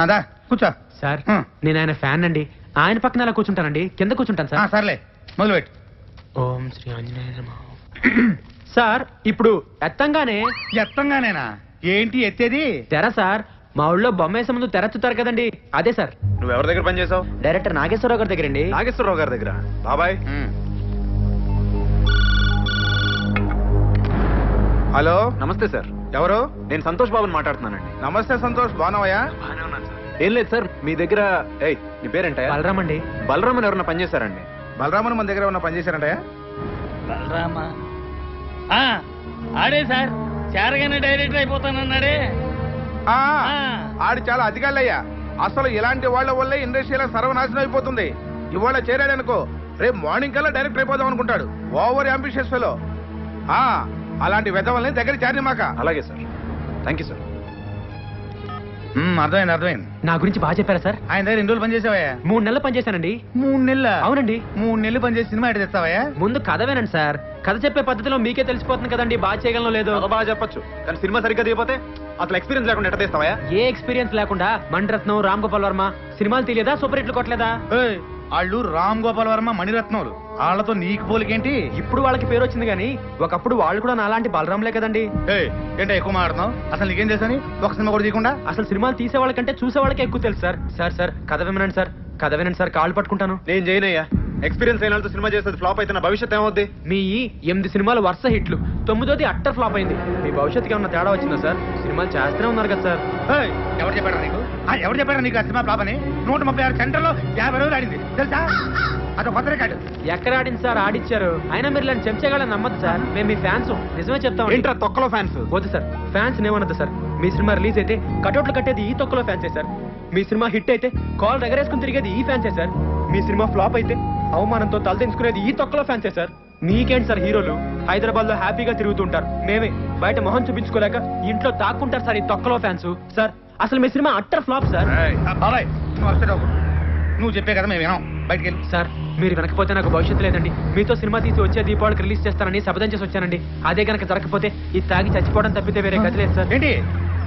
Speaker 2: అదా కూర్చో.
Speaker 5: సార్ నేను ఆయన ఫ్యాన్ అండి, ఆయన పక్కన అలా కూర్చుంటానండి, కింద కూర్చుంటాను సార్.
Speaker 2: సర్లే మొదలు పెట్టు.
Speaker 5: ఓం శ్రీ ఆంజనేయ నమః. సార్ ఇప్పుడు
Speaker 2: ఎత్తంగానేనా ఏంటి ఎత్తేది?
Speaker 5: తెర సార్, మా ఊళ్ళో బొమ్మేసే ముందు తెరచుతారు కదండి, అదే సార్.
Speaker 6: నువ్వు ఎవరి దగ్గర పని చేసావు?
Speaker 5: డైరెక్టర్ నాగేశ్వరరావు గారి దగ్గర అండి.
Speaker 6: నాగేశ్వరరావు గారి దగ్గర. బాబాయ్ హలో, నమస్తే సార్. ఎవరు? నేను సంతోష్ బాబుని మాట్లాడుతున్నానండి. నమస్తే సంతోష్, బాగున్నావయ్యా? ఏం లేదు సార్, మీ దగ్గర నీ పేరేంటా?
Speaker 5: బలరామ్ అండి.
Speaker 6: బలరామన్ ఎవరన్నా పనిచేశారండి? బలరామన్ మన దగ్గర ఏమన్నా పనిచేశారంటయా?
Speaker 10: బలరామా ఆడే సార్, చేరగానే డైరెక్టర్ అయిపోతానన్నాడే.
Speaker 6: ఆడు చాలా అధికారులయ్యా. అసలు ఇలాంటి వాళ్ళ వల్లే ఇండస్ట్రీలో సర్వనాశనం అయిపోతుంది. ఇవాళ చేరాడనుకో రేపు మార్నింగ్ కల్లా డైరెక్టర్ అయిపోదాం అనుకుంటాడు. Over ambitious fellow. అలాంటి వెధవల్ని దగ్గర చేరనిమాక. అలాగే సార్, థ్యాంక్ యూ సార్.
Speaker 2: అర్థమైంది.
Speaker 5: నా గురించి బాగా చెప్పారా సార్?
Speaker 2: ఆయన దగ్గర 2 రోజులు పనిచేసావయ్యా?
Speaker 5: 3 నెలలు పనిచేశానండి.
Speaker 2: 3 నెలల?
Speaker 5: అవునండి.
Speaker 2: 3 నెలలు పనిచేసి సినిమా ఎటు తెస్తావయ్యా?
Speaker 5: ముందు కథ వినండి సార్, కథ చెప్పే పద్ధతిలో మీకే తెలిసిపోతుంది కదండి బాగా చేయగలను లేదో.
Speaker 6: బాగా చెప్పొచ్చు, కానీ సినిమా సరిగ్గా దిగిపోతే అసలు ఎక్స్పీరియన్స్ లేకుండా ఎట్ట తీస్తావా?
Speaker 5: ఏ ఎక్స్పీరియన్స్ లేకుండా మణిరత్నం, రామ్ గోపాల్ వర్మ సినిమాలు తెలియదా? సూపర్ హిట్లు కొట్టలేదా?
Speaker 2: వాళ్ళు రామ్ గోపాల్ వర్మ, మణిరత్నములు, వాళ్ళతో నీకు పోలికేంటి?
Speaker 5: ఇప్పుడు వాళ్ళకి పేరు వచ్చింది కానీ ఒకప్పుడు వాళ్ళు కూడా నాలాంటి బలరాంలే కదండి.
Speaker 2: ఏంటో ఎక్కువ మాట్లాడుతున్నావు? అసలు నీకేం చేశాని ఒక సినిమా కూడా తీయకుండా?
Speaker 5: అసలు సినిమాలు తీసే వాళ్ళకంటే చూసే వాళ్ళకే ఎక్కువ తెలుసు సార్. సార్ సార్ కథ వినండి సార్, కథ వినండి సార్, కాళ్ళు పట్టుకుంటాను.
Speaker 6: నేను చేయనయ్యా. ఎక్స్పీరియన్స్ అయిన వాళ్ళతో సినిమా చేస్తే ఫ్లాప్ అయితే నా భవిష్యత్ ఏమవుద్ది?
Speaker 5: మీ 8 సినిమాలు వరుస హిట్లు, 9ది అట్టర్ ఫ్లాప్ అయింది. మీ భవిష్యత్తుకి ఏమన్నా తేడా వచ్చిందా సార్? సినిమాలు చేస్తూనే ఉన్నారు కదా సార్.
Speaker 2: ఎవరు చెప్పారా నీకు? ఎవరు చెప్పారా నీకు ఆ సినిమా ఫ్లాప్ అని? 136 సెంటర్లో 50 రోజులు ఆడింది తెలుసా? అదో కొత్త రికార్డు.
Speaker 5: ఎక్కడ ఆడింది సార్? ఆడిచ్చారు. అయినా మీరు ఇలా చెంచగాళ్ళని నమ్మద్దు సార్, మేము మీ ఫ్యాన్స్, నిజమే చెప్తాం.
Speaker 6: ఏంట్రా తొక్కలో ఫ్యాన్స్?
Speaker 5: వద్దు సార్, ఫ్యాన్స్ ఏమన్నది సార్. మీ సినిమా రిలీజ్ అయితే కటౌట్లు కట్టేది ఈ తొక్కలో ఫ్యాన్సే సార్. మీ సినిమా హిట్ అయితే కాల్ దగ్గరేసుకుని తిరిగేది ఈ ఫ్యాన్సే సార్. మీ సినిమా ఫ్లాప్ అయితే అవమానంతో తలదించుకునేది ఈ తొక్కలో ఫ్యాన్సే సార్. మీకేంటి సార్ హీరోలు హైదరాబాద్ లో హ్యాపీగా తిరుగుతుంటారు, మేమే బయట మొహం చూపించుకోలేక ఇంట్లో దాక్కుంటారు సార్ ఈ తొక్కలో ఫ్యాన్స్. సార్ అసలు మీ సినిమా అట్టర్ ఫ్లాప్ సార్.
Speaker 11: నువ్వు చెప్పే కదా మేము వినాం, బయటికి వెళ్ళి.
Speaker 5: సార్ మీరు వెనకపోతే నాకు భవిష్యత్తు లేదండి. మీతో సినిమా తీసి వచ్చే దీపావళికి రిలీజ్ చేస్తానని శపథం చేసి వచ్చానండి. అదే కనుక జరగకపోతే ఇది తాగి చచ్చిపోవడం తప్పితే వేరే గతి లేదు సార్.
Speaker 11: ఏంటి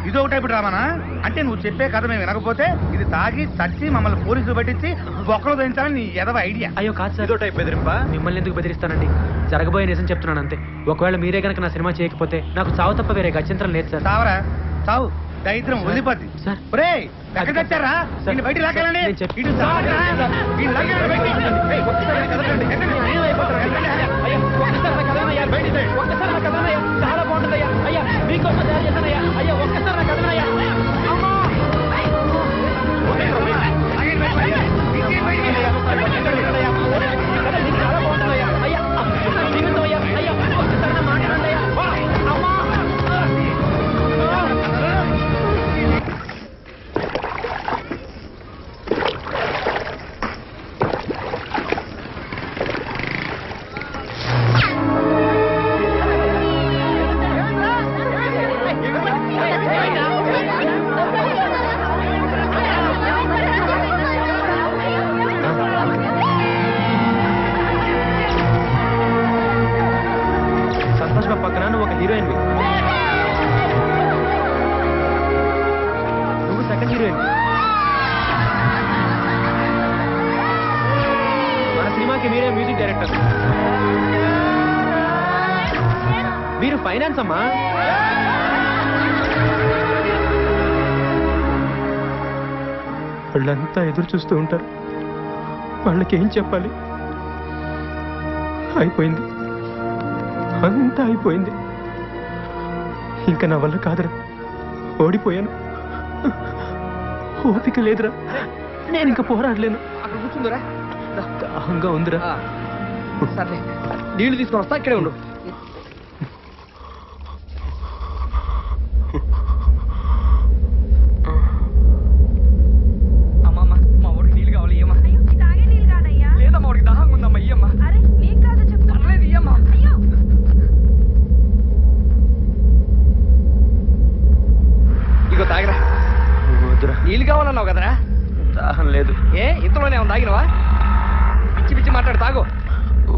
Speaker 11: ఇది ఒక టైపు డ్రామానా? అంటే నువ్వు చెప్పే కథ మేము వినకపోతే ఇది తాగి చచ్చి మమ్మల్ని పోలీసులు పట్టించి బొక్కలు దించాలని నీ ఎదవ ఐడియా.
Speaker 5: అయ్యో కాదు సార్, ఇదో టైప్ బెదిరింపా? మిమ్మల్ని ఎందుకు బెదిరిస్తానండి, జరగబోయే నిజం చెప్తున్నాను అంతే. ఒకవేళ మీరే కనుక నా సినిమా చేయకపోతే నాకు చావు తప్ప వేరే గత్యంతరం లేదు సార్.
Speaker 11: చావరా చావు, దరిద్రం వదిలిపోద్ది.
Speaker 5: సార్
Speaker 11: ఒరేయ్ ఎక్కడికి వచ్చారా? దీన్ని బయట లాగాలండి. ఇటు చావరా? దీన్ని లాగాలండి బయటికి. ఏయ్, ఒక్కసారి కదలండి.
Speaker 5: చాలా బాగుంటుందయ్యా. అయ్యా మీకోసం తయారు చేశానయ్యా. అయ్యా ఒక్కసారి నాకు కదలయ్యా. చాలా బాగుంటుందయ్యా. అయ్యా జీవితమయ్యా. అయ్యా ఒక్కసారి మాట్లాడండి అయ్యా. అమ్మా సంతోష్ బాబు పక్కన నువ్వు ఒక హీరోయిన్, నువ్వు సెకండ్ హీరోయిన్. మన సినిమాకి మీరే మ్యూజిక్ డైరెక్టర్, మీరు ఫైనాన్స్ అమ్మా. వాళ్ళంతా ఎదురు చూస్తూ ఉంటారు, వాళ్ళకి ఏం చెప్పాలి? అయిపోయింది, అంతా అయిపోయింది. ఇంకా నా వల్ల కాదురా, ఓడిపోయాను, ఓపిక లేదురా, నేను ఇంకా పోరాడలేను.
Speaker 3: అక్కడ కూర్చుందిరా,
Speaker 5: దాహంగా ఉందిరా.
Speaker 3: సర్లే నీళ్లు తీసుకొని వస్తా, ఇక్కడే ఉండు. అమ్మమ్మ మా ఊరికి నీళ్ళు కావాలి, ఇయ్యమ్మా. లేదా మా ఊరికి దాహంగా ఉందమ్మా, ఇయ్యమ్మా. పర్లేదు ఇయ్యమ్మా. ఇగో తాగిరా.
Speaker 5: వద్దురా,
Speaker 3: నీళ్ళు కావాలన్నావు కదరా?
Speaker 5: దాహం లేదు.
Speaker 3: ఏ ఇంతలోనే ఏమన్నా తాగినవా? పిచ్చి పిచ్చి మాట్లాడు, తాగు.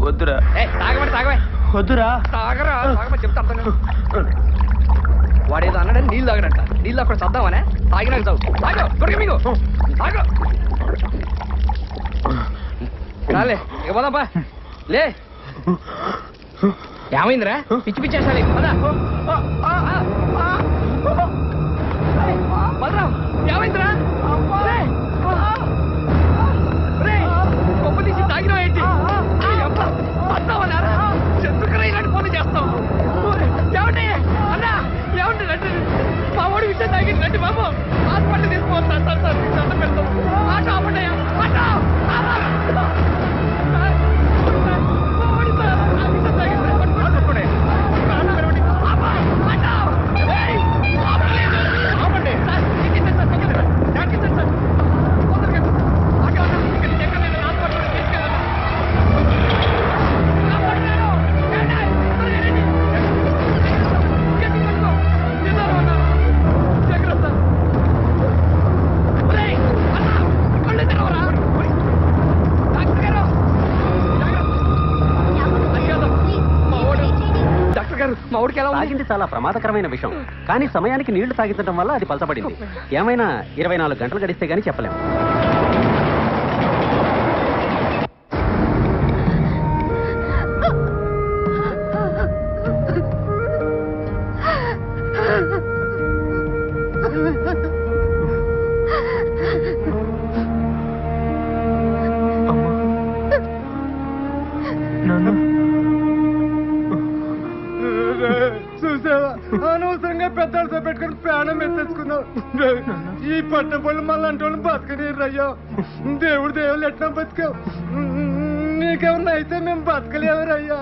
Speaker 5: వద్దురా.
Speaker 3: ఏ తాగమంటే తాగవే.
Speaker 5: వద్దురా.
Speaker 3: తాగరా, తాగమని చెప్తా అర్థం కాదు. వాడేదో అన్నాడని నీళ్ళు తాగడంట. నీళ్ళు అక్కడ చద్దామనే తాగినాక చావు. తాగు దొరక మీకు తాగు. రాలే ఇక పోదాంపా. లే ఏమైందిరా? పిచ్చి పిచ్చి వేసాలి. భద్రం ఏమైందిరా? కొమ్మ తీసి తాగినావు ఏంటి? వస్తావన్నారా? చెట్టుకరా ఇలాంటి పనులు చేస్తావు? ఏమండి అన్నా, ఏమండి రండి, మా వాడి విషయం తాగింది రండి బాబు, హాస్పిటల్ తీసుకోవాలి సార్. సార్ దండం పెడతాం. ఆటో ఆపండియా, ఆటో. మా ఊడికి ఎలా
Speaker 8: తాగింది చాలా ప్రమాదకరమైన విషయం, కానీ సమయానికి నీళ్లు తాగించడం వల్ల అది పలచబడింది. ఏమైనా 24 గంటలు గడిస్తే గానీ చెప్పలేం.
Speaker 11: చూసావా, అనవసరంగా పెద్దలతో పెట్టుకుని ప్రాణం ఎత్తేసుకున్నావు. ఈ పట్టపళ్ళు మళ్ళీ అంటే వాళ్ళు బతకలేరు అయ్యా. దేవుడు దేవుళ్ళు ఎట్లా బతికావు? నీకేమన్నా అయితే మేము బతకలేవరయ్యా.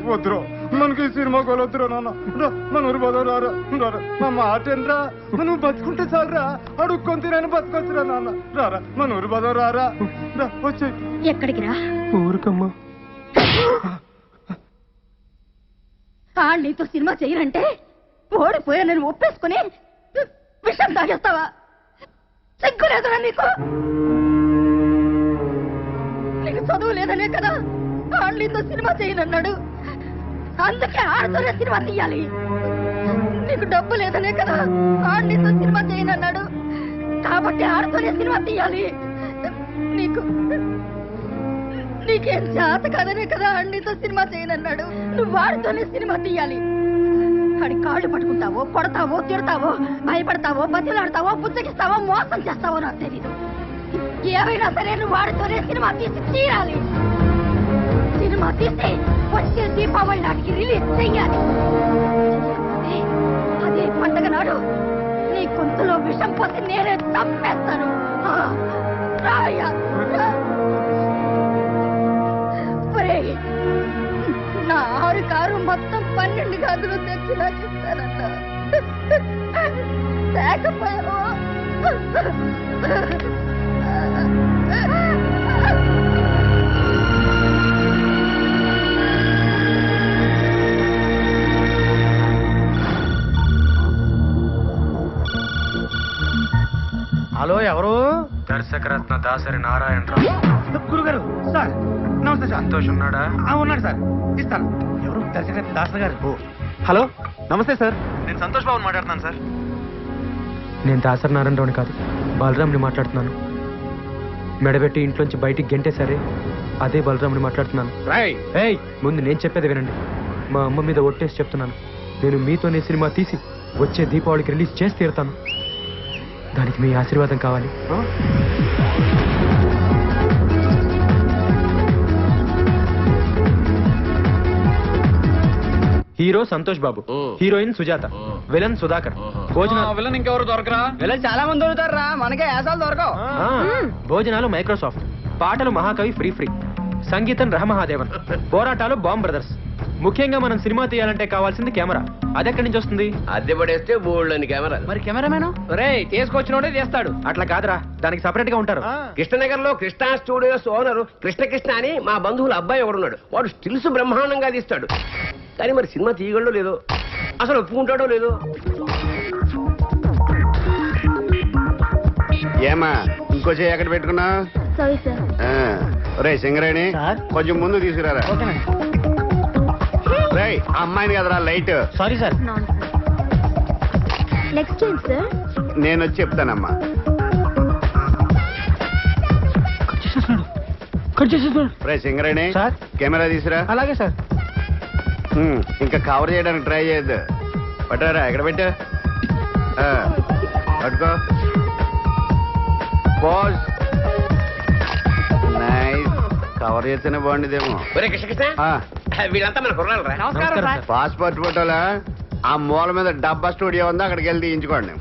Speaker 6: వద్దు
Speaker 7: మనకి ఈ సినిమా కొలొద్దురా నాన్న. రా, మన ఊరు పోదాం రారా. రారా మా మాట ఏంట్రా, నువ్వు బతుకుంటే చాలరా. అడుక్కొని తినని బతకొచ్చురా నాన్న. రారా మన ఊరు పోదాం రారా. రా వచ్చే.
Speaker 9: ఎక్కడికి రా?
Speaker 5: ఊరుకమ్మా.
Speaker 9: నీతో సినిమా చేయరంటే ఓడిపోయానని ఒప్పేసుకుని విషం తాగేస్తావా? సిగ్గులేదురా నీకు? నీకు చదువు లేదనే కదా నీతో సినిమా చేయనన్నాడు. అందుకే ఆడుతూనే సినిమా తీయాలి. నీకు డబ్బు లేదనే కదా నీతో సినిమా చేయనన్నాడు. కాబట్టి ఆడుతూనే సినిమా తీయాలి. నీకేం చేత కాదనే కదా నీతో సినిమా చేయనన్నాడు. నువ్వు వాడితోనే సినిమా తీయాలి. ఆడి కాళ్ళు పట్టుకుంటావో, కొడతావో, తిడతావో, భయపడతావో, బతిలాడతావో, పుచ్చగిస్తావో, మోసం చేస్తావో నాకు తెలీదు. ఏమైనా సరే నువ్వు వాడితోనే సినిమా తీసి తీరాలి. సినిమా తీసి వచ్చే దీపావళి నాటికి రిలీజ్ చెయ్యాలి. అదే పండగ నాడు నీ గొంతులో విషం పోసి నేనే చంపేస్తాను. రాయ్యా. నా 6 కారు మొత్తం 12 గదులు తెచ్చి నాకు ఇస్తానన్న. లేకపోయావో
Speaker 11: హలో, ఎవరు?
Speaker 5: దర్శకరత్న దాసరి నారాయణరావు.
Speaker 11: గురుగారు సార్, నమస్తే సార్.
Speaker 5: సంతోష్ ఉన్నాడా?
Speaker 11: ఉన్నాడు సార్, ఇస్తాను. ఎవరు? దర్శకరత్న దాసరి గారు.
Speaker 8: హలో, నమస్తే సార్.
Speaker 5: నేను సంతోష్ బాబుని మాట్లాడుతున్నాను సార్. నేను దాసరి నారాయణరావుని కాదు, బలరాంని మాట్లాడుతున్నాను. మెడబెట్టి ఇంట్లోంచి బయటికి గెంటేసరే అదే బలరాంని మాట్లాడుతున్నాను. ఏయ్, ముందు నేను చెప్పేది వినండి. మా అమ్మ మీద ఒట్టేసి చెప్తున్నాను, నేను మీతోనే సినిమా తీసి వచ్చే దీపావళికి రిలీజ్ చేసి తీరుతాను. దానికి మీ ఆశీర్వాదం కావాలి. Hero Santosh Babu, heroine Sujatha, villain Sudhakar.
Speaker 7: Villain ఇంకెవరు దొరకరా?
Speaker 3: విలన్ చాలా మంది దొరుకుతారా, మనకే యాసాలు దొరకవు.
Speaker 5: భోజనాలు మైక్రోసాఫ్ట్, పాటలు మహాకవి ఫ్రీ, సంగీతం రహమహాదేవన్, పోరాటాలు బాంబ్ బ్రదర్స్. ముఖ్యంగా మనం సినిమా తీయాలంటే కావాల్సింది కెమెరా. అదెక్కడి నుంచి వస్తుంది?
Speaker 3: అద్దె పడేస్తే బోల్డని కెమెరా. మరి కెమెరామెన్ రే తీసుకొచ్చినోడే చేస్తాడు.
Speaker 5: అట్లా కాదురా, దానికి సపరేట్ గా ఉంటారు.
Speaker 3: కృష్ణనగర్ లో కృష్ణ స్టూడియోస్ ఓనరు కృష్ణ అని మా బంధువుల అబ్బాయి ఒకడున్నాడు. వాడు స్టిల్స్ బ్రహ్మాండంగా తీస్తాడు. కానీ మరి సినిమా తీయగలడో లేదో, అసలు ఒప్పుకుంటాడో లేదో.
Speaker 6: ఏమా ఇంకో చేయి ఎక్కడ పెట్టుకున్నా?
Speaker 9: Sorry sir.
Speaker 6: రే సింగరేణి, కొంచెం ముందు తీసుకురారా. రే అమ్మాయిని కదరా light.
Speaker 11: Sorry sir.
Speaker 9: Next time sir.
Speaker 6: నేను వచ్చి చెప్తానమ్మా. రే సింగరేణి, కెమెరా తీసురా.
Speaker 11: అలాగే సార్.
Speaker 6: ఇంకా కవర్ చేయడానికి ట్రై చేయొద్దు. పట్టారా, ఎక్కడ పెట్టా? పట్టుకో. పోజ్. నైస్. కవర్ చేస్తేనే బాగుండేదేమో.
Speaker 3: వీళ్ళంతా మన కుర్రాలరా.
Speaker 6: పాస్పోర్ట్ ఫోటోలా ఆ మూల మీద డబ్బా స్టూడియో ఉంది, అక్కడికి వెళ్ళి తీయించుకోండి.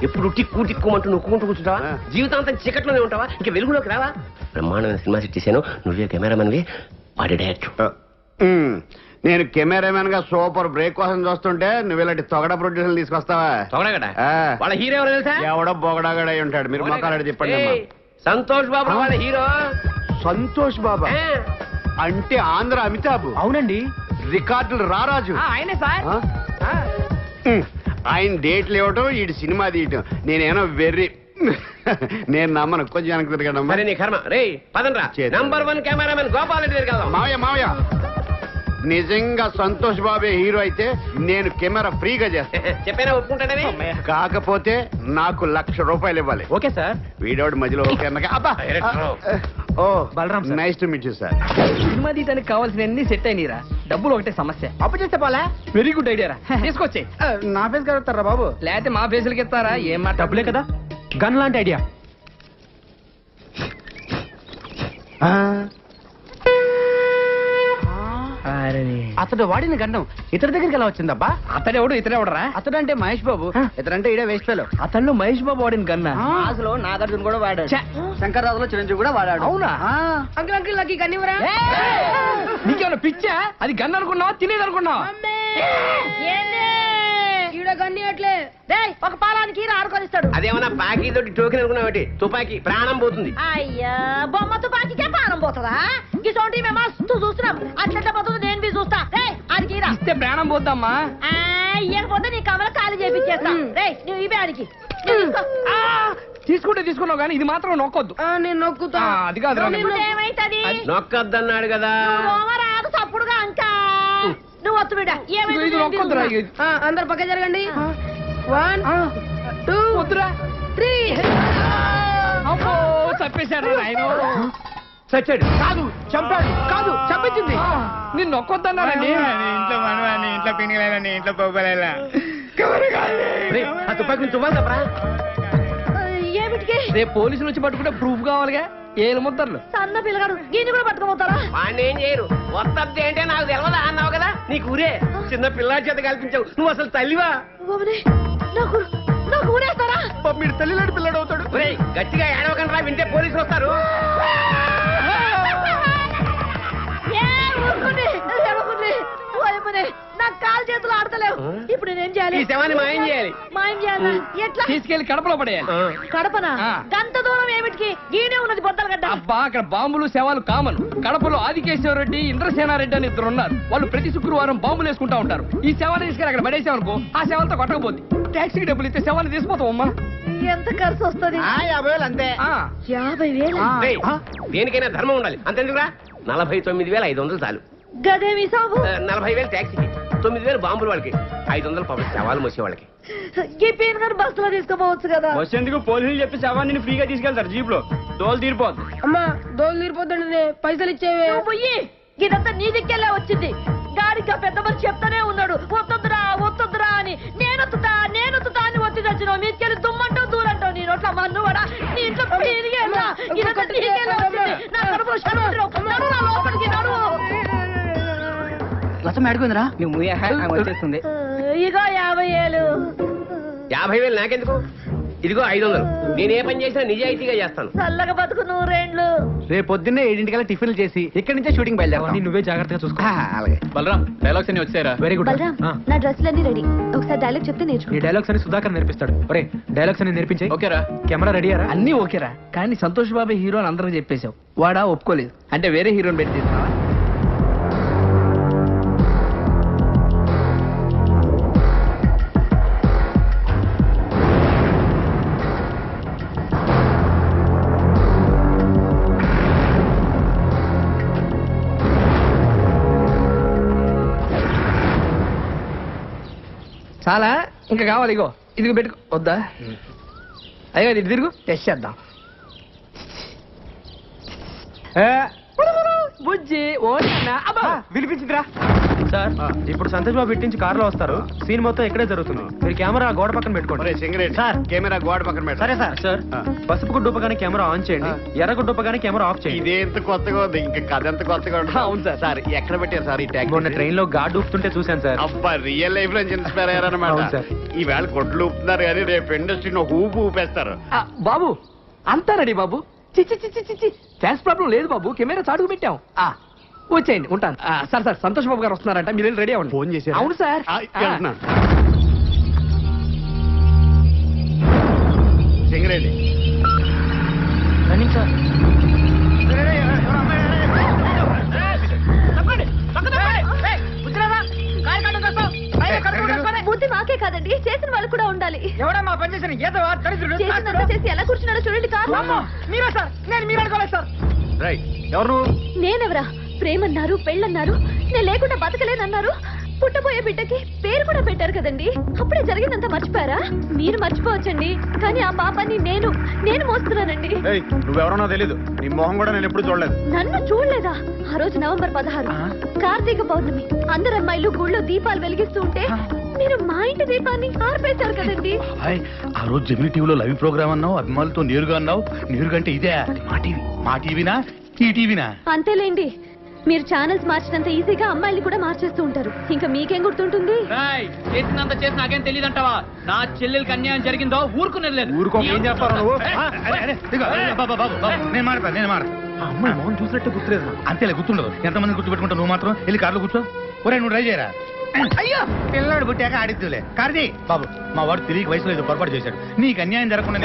Speaker 3: ఎప్పుడు టిక్కు టిక్కుమంటూ నొక్కుంటూ కూర్చుంటావా? జీవితాంతం చీకట్లోనే ఉంటావా? ఇంకా వెలుగులోకి రావా? బ్రహ్మాండమైన సినిమా సెట్ చేశాను, నువ్వే కెమెరామెన్వి, వాడి డైరెక్టర్.
Speaker 6: నేను కెమెరామెన్ గా సూపర్ బ్రేక్ కోసం చూస్తుంటే నువ్వు ఇలాంటి తొగడ ప్రొడ్యూసర్ తీసుకొస్తావా?
Speaker 3: తొగడగడ వాళ్ళ హీరో ఎవరు తెలుసా?
Speaker 6: ఎవడో బొగడాగడ ఉంటాడు. మీరు మొక్కలాడి చెప్పండి.
Speaker 3: సంతోష్ బాబు వాళ్ళ హీరో.
Speaker 6: సంతోష్ బాబా అంటే ఆంధ్ర అమితాబ్.
Speaker 5: అవునండి,
Speaker 6: రికార్డులు రారాజు.
Speaker 3: ఆయనే సార్.
Speaker 6: ఆయన డేట్లు ఇవ్వటం, ఈ సినిమా తీయటం. నేనేమో వెర్రి. నేను నమ్మను. కొంచెం వెనక్కి తిరగడం.
Speaker 3: మరి నీ కర్మ. రే పదండ్రా, నంబర్ 1 కెమెరామెన్ గోపాల్ రెడ్డి దగ్గరికి వెళ్దాం.
Speaker 6: మావయ్య నిజంగా సంతోష్ బాబే హీరో అయితే నేను కెమెరా ఫ్రీగా చేస్తాను.
Speaker 3: చెప్పేనా ఒప్పుకుంటాడని?
Speaker 6: కాకపోతే నాకు ₹1,00,000 ఇవ్వాలి.
Speaker 5: Okay sir.
Speaker 6: వీడోడు మధ్యలో ఓకే అన్నగా. అబ్బా. ఓ
Speaker 5: Balaram sir.
Speaker 6: Nice to meet you sir.
Speaker 3: Cinema తీయడానికి కావాల్సిన సెట్ అయినరా, డబ్బులు ఒకటే సమస్య.
Speaker 11: అప్పు చేస్తే పోలే.
Speaker 3: వెరీ గుడ్ ఐడియా రా, తీసుకొచ్చి.
Speaker 11: నా ఫేస్ కలుగుతారా బాబు?
Speaker 3: లేకపోతే మా ఫేసులకి ఇస్తారా? ఏం మాట.
Speaker 5: డబ్బులే కదా, గన్ లాంటి ఐడియా.
Speaker 3: అరే అతడు వాడిన గండం ఇతడి దగ్గరికి ఎలా వచ్చిందబ్బా? అతడెవడు ఇతడెవడరా? అతడు అంటే మహేష్ బాబు, ఇతడంటే ఇడే వేస్ట్ ఫెలో. అతను మహేష్ బాబు వాడిన గన్న
Speaker 11: అసలు నాగార్జున కూడా వాడాడు,
Speaker 3: శంకర్రాజులో చిరంజీవి కూడా వాడాడు. అవునా?
Speaker 11: అంకుల్ అంకుల్ నాకు కన్నివరా? నీకేమన్నా పిచ్చా? అది గన్ అనుకున్నావా తినేది అనుకున్నావా?
Speaker 4: ఒక పాలానికి ఆడుకొనిస్తాడు.
Speaker 3: అదేమన్నా పాకి తోటి టోకెన్ అనుకున్నావు, తుపాకీ ప్రాణం పోతుంది.
Speaker 4: అయ్యా బొమ్మ తుపాకీకే ప్రాణం పోతుందా? ఇసోటి మేము మస్తు చూస్తున్నాం, అట్లా పోతుంది నేను బి చూస్తా. ఆడికి
Speaker 11: ఇస్తే ప్రాణం పోద్దమ్మా.
Speaker 4: ఇయ్యకపోతే నీ కమల ఖాళీ చేపించేస్తా. రే నువ్వు ఇవే ఆడికి
Speaker 11: తీసుకుంటే తీసుకున్నావు కానీ ఇది మాత్రం నొక్కొద్దు. నేను నొక్కుతా. అది కాదు
Speaker 4: ఏమైతుంది?
Speaker 3: నొక్కద్దన్నాడు కదా.
Speaker 4: రాదు తప్పుడుగా అంకా నువ్వు వత్తు బిడ్డ.
Speaker 11: అందరు పక్క జరగండి. 1 2 3. చంపేశాడు ఆయన.
Speaker 3: చచ్చాడు కాదు, చంపాడు కాదు, చంపించింది.
Speaker 11: నిన్ను నొక్కొద్దన్నాడండి.
Speaker 10: ఇంట్లో మనవాని, ఇంట్లో పిండిలేదని, ఇంట్లో పొగలేలా.
Speaker 3: ఆ తుపాకి తువ్వాలరా?
Speaker 4: ఏమిటికి?
Speaker 11: రేపు పోలీసులు వచ్చి పట్టుకుంటే ప్రూఫ్ కావాలిగా. ఏలు ముద్దర్లు
Speaker 4: సన్న పిల్లగాడు దీన్ని కూడా పట్టుకోపోతారా?
Speaker 3: వాడిని ఏం చేయరు. వస్తద్ది అంటే నాకు తెలవదా అన్నావు కదా. నీకు ఊరే చిన్న పిల్లాడి చేత కల్పించావు. నువ్వు అసలు తల్లివా?
Speaker 4: నాకు ఊరేస్తారా?
Speaker 3: మీరు తల్లిలాంటి పిల్లడు అవుతాడు. గట్టిగా ఏడవకండి రా, వింటే పోలీసులు వస్తారు.
Speaker 4: నాకు కాలు చేతులు ఆడతలేవు. ఇప్పుడు నేనేం చేయాలి?
Speaker 3: ఈ శవాన్ని మాయం చేయాలి.
Speaker 4: మాయం చేయాలి ఎట్లా?
Speaker 11: తీసుకెళ్లి కడపలో పడేయాలి.
Speaker 4: కడపనా? గంత దూరం ఏమిటికి? గీనే ఉన్నది బొద్దల గడ్డ.
Speaker 11: అబ్బా అక్కడ బాంబులు శవాలు కామన్. కడపలో ఆదికేశ్వరరెడ్డి, ఇంద్రసేనారెడ్డి అని ఇద్దరు ఉన్నారు. వాళ్ళు ప్రతి శుక్రవారం బాంబులు వేసుకుంటా ఉంటారు. ఈ శవాన్ని తీసుకెళ్ళి అక్కడ పడేసామనుకో, ఆ శవంతో కొట్టకపోద్ది. టాక్సీకి డబ్బులు ఇస్తే శవాన్ని తీసిపోతాం. అమ్మా
Speaker 4: ఎంత ఖర్చు వస్తుంది?
Speaker 3: 50,000 అంతే.
Speaker 4: 50,000?
Speaker 3: దేనికైనా ధర్మం ఉండాలి. అంతేందుకురా? 49,500 చాలు.
Speaker 4: గదేమి సాబు?
Speaker 3: 40,000 టాక్సీకి, 9,000 బాంబులు వాళ్ళకి, 500 పబ్లిక్ శవాలు మోసే వాళ్ళకి.
Speaker 4: ఈ పీన్ గారు బస్సులో తీసుకోపోవచ్చు కదా.
Speaker 5: బస్సు ఎందుకు? పోలీసులు చెప్పి శవాన్ని ఫ్రీగా తీసుకెళ్తారు జీప్ లో. దోలు తీరిపోద్దు.
Speaker 11: అమ్మా దోలు తీరిపోద్దండి, పైసలు ఇచ్చేవే.
Speaker 4: పోయి ఇదంతా నీ దిక్కెళ్ళే వచ్చింది. గాడిగా పెద్ద మనిషి చెప్తానే ఉన్నాడు వద్దొద్దురా వద్దొద్దురా అని. నేనొత్తుతా అని వచ్చి తెచ్చినావు. మీకెళ్ళి దుమ్మంటావు దూరంటావు. నీ నోట్ల మన్ను వడా నీ ఇంట్లో పెరిగేలా ఇదంతా నీకెళ్ళే వచ్చింది. నా కడుపులో లోపలికి నడువు.
Speaker 3: లతం అడుగుందిరా. నువ్వు వచ్చేస్తుంది.
Speaker 4: ఇగో 50,000.
Speaker 3: 50,000 నాకెందుకు? ఇదిగో 500. నేను ఏ పని చేసినా నిజాయితీగా చేస్తాను.
Speaker 4: చల్లగా బతుకు 100
Speaker 3: రేపు పొద్దున్నే 7 టిఫిన్లు చేసి ఇక్కడి నుంచే షూటింగ్ బయలుదేరాలి.
Speaker 5: నువ్వే జాగ్రత్తగా చూసుకో.
Speaker 3: అలాగే.
Speaker 5: బలరాం, డైలాగ్స్ అన్ని వచ్చారా? Very good.
Speaker 9: నా డ్రెస్సులన్నీ రెడీ. ఒకసారి డైలాగ్ చెప్తే నేర్చుకో.
Speaker 5: ఈ డైలాగ్స్ అని సుధాకర్ నేర్పిస్తాడు. ఒరే డైలాగ్స్ అని నేర్పించే. ఓకేరా? కెమెరా రెడీయారా?
Speaker 11: అన్ని ఓకేరా, కానీ సంతోష్ బాబు హీరో అని అందరికి చెప్పేశావు. వాడా ఒప్పుకోలేదు అంటే వేరే హీరోని పెట్టి తీస్తావా? చాలా ఇంకా కావాలి. ఇగో ఇదిగో పెట్టుకో. వద్దా? అయ్యో ఇది తిరుగు, టెస్ట్ చేద్దాం. బుజ్జి
Speaker 5: వినిపించిందిరా సార్. ఇప్పుడు సంతోష్ బాబు ఇట్టించి కారులో వస్తారు. సీన్ మొత్తం ఇక్కడే జరుగుతుంది. మీరు కెమెరా గోడ పక్కన పెట్టుకోండి.
Speaker 2: సార్ కెమెరా గోడ పక్కన పెట్టండి.
Speaker 5: సరే సార్. సార్ పసుపు గుడ్డు ఉపగానే కెమెరా ఆన్ చేయండి, ఎర్ర గుడ్డు ఉపగానే కెమెరా ఆఫ్ చేయండి.
Speaker 2: ఇదే ఎంత కొత్తగా ఉంది, ఇంకా కథ ఎంత కొత్తగా ఉంది.
Speaker 5: అవును సార్.
Speaker 2: సార్ ఎక్కడ పెట్టారు సార్ ఈ ట్యాగ్?
Speaker 5: మొన్న ట్రైన్ లో గాడ్ ఊపుతుంటే చూశాను సార్.
Speaker 2: అబ్బా రియల్ లైఫ్ లో ఇన్స్పైర్ అయ్యారన్నమాట.
Speaker 5: అవును సార్.
Speaker 2: ఈవేళ కొట్లు ఊపుతున్నారు కానీ రేపు ఇండస్ట్రీని ఒక ఊపు ఊపేస్తారు.
Speaker 11: బాబు అంతా రెడీ బాబు. చిచ్చి ఫ్యాన్స్ ప్రాబ్లం లేదు బాబు. కెమెరా చాటుకు పెట్టాం. వచ్చేయండి, ఉంటాను. సార్ సంతోష్ బాబు గారు వస్తున్నారంట, మీరు రెడీ అవ్వండి.
Speaker 2: ఫోన్ చేశారు?
Speaker 11: అవును సార్.
Speaker 2: Singareni
Speaker 5: running sir.
Speaker 9: బుద్ధి మాకే కాదండి, చేసిన వాళ్ళు కూడా ఉండాలి.
Speaker 11: ఎవడమ్మా పని చేసిన
Speaker 9: చేసినంత చేసి ఎలా కూర్చున్నాడో చూడండి. కాదు
Speaker 11: మీరా సార్? నేను మీరు అనుకోలేదు సార్.
Speaker 2: రైట్. ఎవరు?
Speaker 9: నేనెవరా? ప్రేమన్నారు, పెళ్ళన్నారు, నేను లేకుండా బతకలేనన్నారు. పుట్టబోయే బిడ్డకి పేరు కూడా పెట్టారు కదండి. అప్పుడే జరిగిందంతా మర్చిపోయారా? మీరు మర్చిపోవచ్చండి, కానీ ఆ పాపాన్ని నేను మోస్తున్నానండి.
Speaker 2: నువ్వెవరో తెలీదు. నీ మొహం కూడా నేను ఎప్పుడు చూడలేదు.
Speaker 9: నన్ను చూడలేదా? ఆ రోజు నవంబర్ 16 కార్తీక పౌర్ణమి. అందరు అమ్మాయిలు గుళ్ళో దీపాలు వెలిగిస్తూ ఉంటే మీరు మా ఇంటి దీపాన్ని ఆర్పేశారు కదండి.
Speaker 7: ఆ రోజు జమిని టీవీలో లైవ్ ప్రోగ్రామ్ అన్నావు, అభిమానులతో నేరుగా అన్నావు. నేరుగా అంటే ఇదే మా టీవీనా ఈ టీవీనా?
Speaker 9: అంతేలేండి.
Speaker 12: మీరు ఛానల్స్ మార్చినంత ఈజీగా అమ్మాయిలు కూడా మార్చేస్తూ ఉంటారు. ఇంకా మీకేం గుర్తుంటుంది?
Speaker 3: చేసినంత చేసి నాకేం తెలియదంటావా? నా చెల్లెలకి అన్యాయం జరిగిందో ఊరుకునేది లేదు.
Speaker 6: ఊరుకో, ఏం చేస్తావు నువ్వు? నేను మాడతా
Speaker 5: అమ్మాయి మోహన్ చూసినట్టు గుర్తులేదు.
Speaker 6: అంతేలే, గుర్తుండదు. ఎంతమంది గుర్తుపెట్టుకుంటావు? నువ్వు మాత్రం వెళ్ళి కార్లో కూర్చో. ఒరే నువ్వు ట్రై చేయరా. అయ్యో పిల్లాడు పుట్టాక ఆడిద్దులే. కార్తీ బాబు, మా వాడు తిరిగి వయసులో ఏదో పొరపాటు చేశాడు. నీకు అన్యాయం జరగకుండా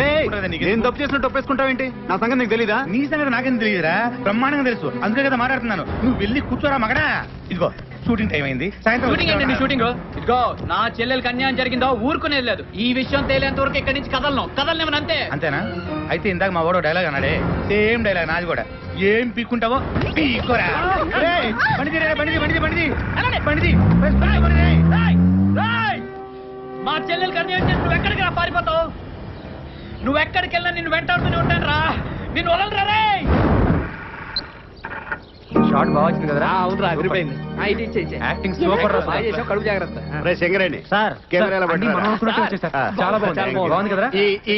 Speaker 7: నేను తప్పు చేసిన తప్పు వేసుకుంటావేంటి? నా సంగతి నీకు తెలీదా?
Speaker 6: నీ సంగతి నాకేం తెలియదురా, బ్రహ్మాండంగా తెలుసు. అందుకే కదా మాట్లాడుతున్నాను. నువ్వు వెళ్ళి కూర్చోరా మగడా. ఇదిగో షూటింగ్ టైం అయింది,
Speaker 3: షూటింగ్ ఏంటండి
Speaker 6: సాయంత్రం.
Speaker 3: షూటింగ్? ఇదిగో నా చెల్లెలకి అన్యాయం జరిగిందో ఊరుకునేది లేదు. ఈ విషయం తేలేంత వరకు ఇక్కడి నుంచి కదలనివ్వను అంతే.
Speaker 6: అంతేనా? అయితే ఇందాక మా వాడు డైలాగ్ అన్నాడే, సేమ్ డైలాగ్ నాది కూడా. ఏం పీక్కుంటావో పీక్కోరా. ఏయ్, బండిది రే, బండిది బండిది బండిది బండిది బండిది.
Speaker 3: మా చెల్లెలకి అన్యాయం చేసి నువ్వు ఎక్కడికి రా పారిపోతావు? నువ్వు ఎక్కడికి వెళ్ళా నిన్ను వెంటాడుతూనే ఉంటాను రా. నిన్ను వదలరా రే.
Speaker 5: షార్ట్ బాగా వచ్చింది కదరా?
Speaker 3: అవునురా, అదిరిపోయింది.
Speaker 5: యాక్టింగ్ సూపర్ రా.
Speaker 3: కడుపు జాగ్రత్త.
Speaker 7: రే సింగరేణి
Speaker 5: సార్
Speaker 7: కెమెరాలో
Speaker 5: అన్ని మనం అనుకున్నట్టు వచ్చేసారు. చాలా బాగుంది కదరా?
Speaker 7: ఈ